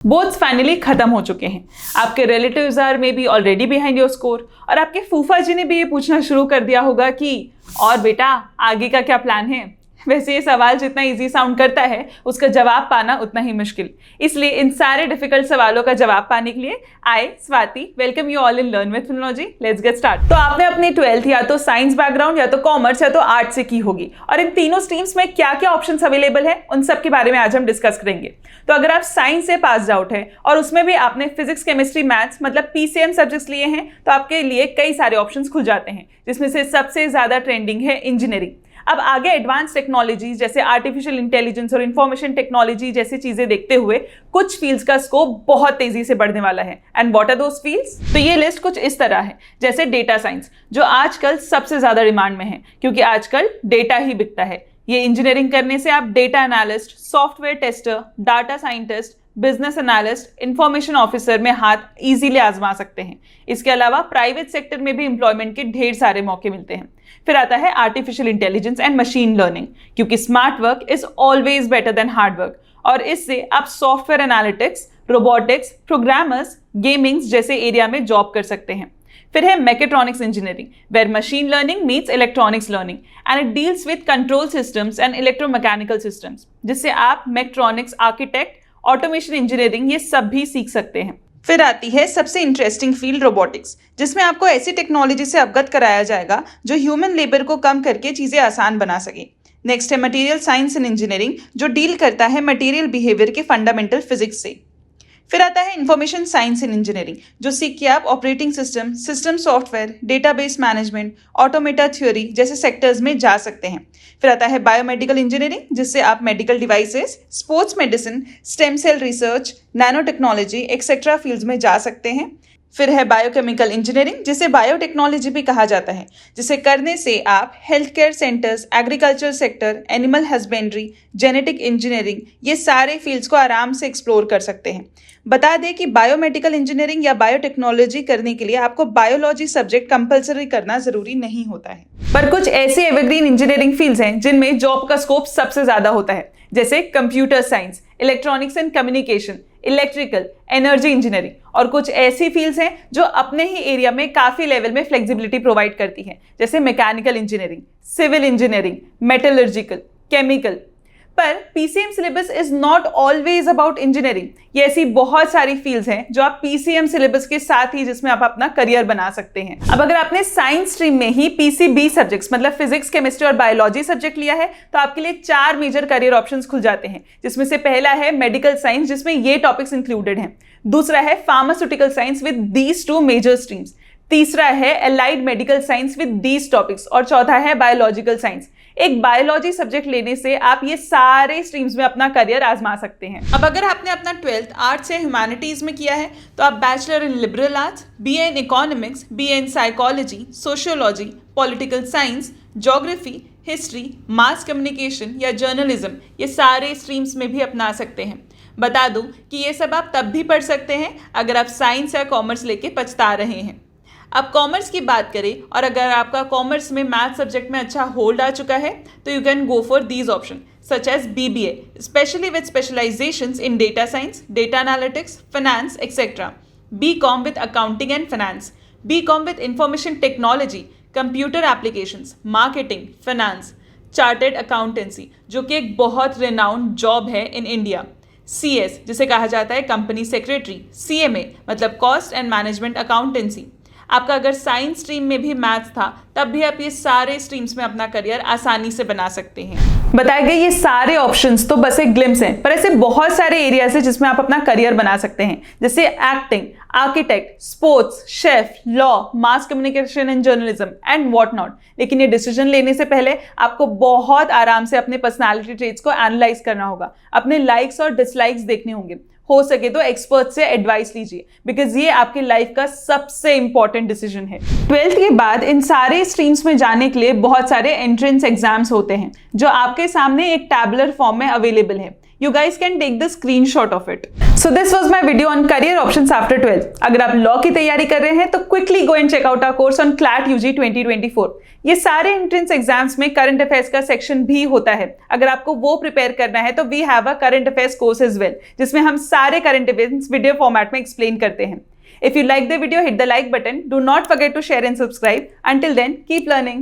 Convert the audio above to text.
Boards finally खत्म हो चुके हैं। आपके relatives are may be already behind your score और आपके फूफा जी ने भी ये पूछना शुरू कर दिया होगा कि और बेटा आगे का क्या प्लान है। वैसे ये सवाल जितना इजी साउंड करता है उसका जवाब पाना उतना ही मुश्किल। इसलिए इन सारे डिफिकल्ट सवालों का जवाब पाने के लिए I Swati welcome you all in learn with Finology. Let's get start. तो आपने अपनी 12th या तो साइंस बैकग्राउंड या तो कॉमर्स या तो आर्ट से की होगी और इन तीनों स्ट्रीम्स में क्या क्या ऑप्शंस अवेलेबल है उन सब के बारे में आज हम डिस्कस करेंगे। तो अगर आप साइंस से पास आउट है और उसमें भी आपने फिजिक्स केमिस्ट्री मैथ्स मतलब पीसीएम सब्जेक्ट्स लिए हैं तो आपके लिए कई सारे ऑप्शंस खुल जाते हैं, जिसमें से सबसे ज्यादा ट्रेंडिंग है इंजीनियरिंग। अब आगे एडवांस टेक्नोलॉजीज जैसे आर्टिफिशियल इंटेलिजेंस और इंफॉर्मेशन टेक्नोलॉजी जैसी चीजें देखते हुए कुछ फील्ड्स का स्कोप बहुत तेजी से बढ़ने वाला है। And what are those fields? तो ये लिस्ट कुछ इस तरह है, जैसे डेटा साइंस जो आजकल सबसे ज्यादा डिमांड में है क्योंकि आजकल डेटा ही बिकता है। ये इंजीनियरिंग करने से आप data analyst, software tester, data scientist, business analyst, information officer में हाथ इजीली आजमा सकते हैं। इसके अलावा प्राइवेट सेक्टर में भी एम्प्लॉयमेंट के ढेर सारे मौके मिलते हैं। फिर आता है artificial intelligence and machine learning, क्योंकि smart work is always better than hard work और इससे आप software analytics, robotics, programmers, gamings जैसे एरिया में जॉब कर सकते हैं। फिर है mechatronics engineering where machine learning meets electronics learning and it deals with control systems and electromechanical systems, जिससे आप मैकेट्रॉनिक्स, आर्किटेक्ट, ऑटोमेशन इंजीनियरिंग ये सब भी सीख सकते हैं। फिर आती है सबसे इंटरेस्टिंग फील्ड रोबोटिक्स, जिसमें आपको ऐसी टेक्नोलॉजी से अवगत कराया जाएगा जो ह्यूमन लेबर को कम करके चीजें आसान बना सके। नेक्स्ट है मटेरियल साइंस एंड इंजीनियरिंग जो डील करता है मटेरियल बिहेवियर के फंडामेंटल फिजिक्स से। फिर आता है इंफॉर्मेशन साइंस एंड इंजीनियरिंग जो सीख के आप operating system, system software, database management, automata theory जैसे सेक्टर्स में जा सकते हैं। फिर आता है बायोमेडिकल इंजीनियरिंग जिससे आप medical devices, sports medicine, stem cell research, nano technology etcetera fields में जा सकते हैं। फिर है बायोकेमिकल इंजीनियरिंग जिसे बायोटेक्नोलॉजी भी कहा जाता है, जिसे करने से आप health care centres, agriculture sector, animal husbandry, genetic engineering ये सारे फील्ड्स को आराम से एक्सप्लोर कर सकते हैं। बता दें कि बायोमेडिकल इंजीनियरिंग या बायोटेक्नोलॉजी करने के लिए आपको बायोलॉजी सब्जेक्ट कंपलसरी करना जरूरी नहीं होता है। पर कुछ ऐसे एवरग्रीन इंजीनियरिंग फील्ड्स हैं जिनमें जॉब का स्कोप सबसे ज्यादा होता है, जैसे computer science, electronics and communication, electrical, energy engineering और कुछ ऐसी फील्ड्स हैं जो अपने ही एरिया में काफी लेवल में फ्लेक्सिबिलिटी प्रोवाइड करती हैं, जैसे mechanical engineering, civil engineering, metallurgical, chemical. पर PCM syllabus is not always about engineering. ये ऐसी बहुत सारी फील्ड्स हैं जो आप पीसीएम सिलेबस के साथ ही जिसमें आप अपना करियर बना सकते हैं। अब अगर आपने साइंस स्ट्रीम में ही पीसीबी सब्जेक्ट्स मतलब फिजिक्स, केमिस्ट्री और बायोलॉजी सब्जेक्ट लिया है तो आपके लिए 4 मेजर करियर ऑप्शंस खुल जाते हैं, जिसमें से पहला है मेडिकल साइंस जिसमें ये टॉपिक्स इंक्लूडेड हैं। दूसरा है pharmaceutical science with these 2 major streams. तीसरा है allied medical science with these topics और चौथा है बायोलॉजिकल साइंस। एक बायोलॉजी सब्जेक्ट लेने से आप ये सारे स्ट्रीम्स में अपना करियर आजमा सकते हैं। अब अगर आपने अपना 12th आर्ट्स या ह्यूमैनिटीज में किया है तो आप bachelor in liberal arts, BA in economics, BA in psychology, sociology, political science, geography, history, mass communication या जर्नलिज्म ये सारे स्ट्रीम्स में भी अपना सकते हैं। बता दूं कि ये सब आप तब भी पढ़ सकते हैं अगर आप साइंस या कॉमर्स लेके पछता रहे हैं। अब कॉमर्स की बात करें और अगर आपका कॉमर्स में मैथ सब्जेक्ट में अच्छा होल्ड आ चुका है तो you can go for these option such as BBA specially with specialisations in data science, data analytics, finance etcetera, BCom with accounting and finance, BCom with information technology, computer applications, marketing, finance, chartered accountancy जो कि एक बहुत renowned job है in India, CS जिसे कहा जाता है company secretary, CMA मतलब कॉस्ट एंड मैनेजमेंट अकाउंटेंसी। आपका अगर साइंस स्ट्रीम में भी मैथ्स था तब भी आप ये सारे स्ट्रीम्स में अपना करियर आसानी से बना सकते हैं। बताए गए ये सारे ऑप्शंस तो बस एक ग्लिम्स हैं, पर ऐसे बहुत सारे एरियाज हैं जिसमें आप अपना करियर बना सकते हैं, जैसे acting, architect, sports, chef, law, mass communication and journalism and what not. लेकिन ये डिसीजन लेने से पहले आपको बहुत आराम से अपने पर्सनैलिटी ट्रेट्स को एनालाइज करना होगा, अपने लाइक्स और डिसलाइक्स देखने होंगे, हो सके तो एक्सपर्ट से एडवाइस लीजिए बिकॉज ये आपकी लाइफ का सबसे इंपॉर्टेंट डिसीजन है। 12th के बाद इन सारे स्ट्रीम्स में जाने के लिए बहुत सारे एंट्रेंस एग्जाम्स होते हैं जो आपके सामने एक टैबुलर फॉर्म में अवेलेबल है। You guys can take the screenshot of it. So this was my video on career options after 12th. अगर आप लॉ की तैयारी कर रहे हैं तो quickly go and check out our course on CLAT UG 2024. ये सारे एंट्रेंस एग्जाम्स में करंट अफेयर्स का सेक्शन भी होता है. अगर आपको वो प्रिपेयर करना है तो we have a current affairs course as well, जिसमें हम सारे करंट इवेंट्स वीडियो फॉर्मेट में एक्सप्लेन करते हैं. If you like the video, hit the like button. Do not forget to share and subscribe. Until then, keep learning.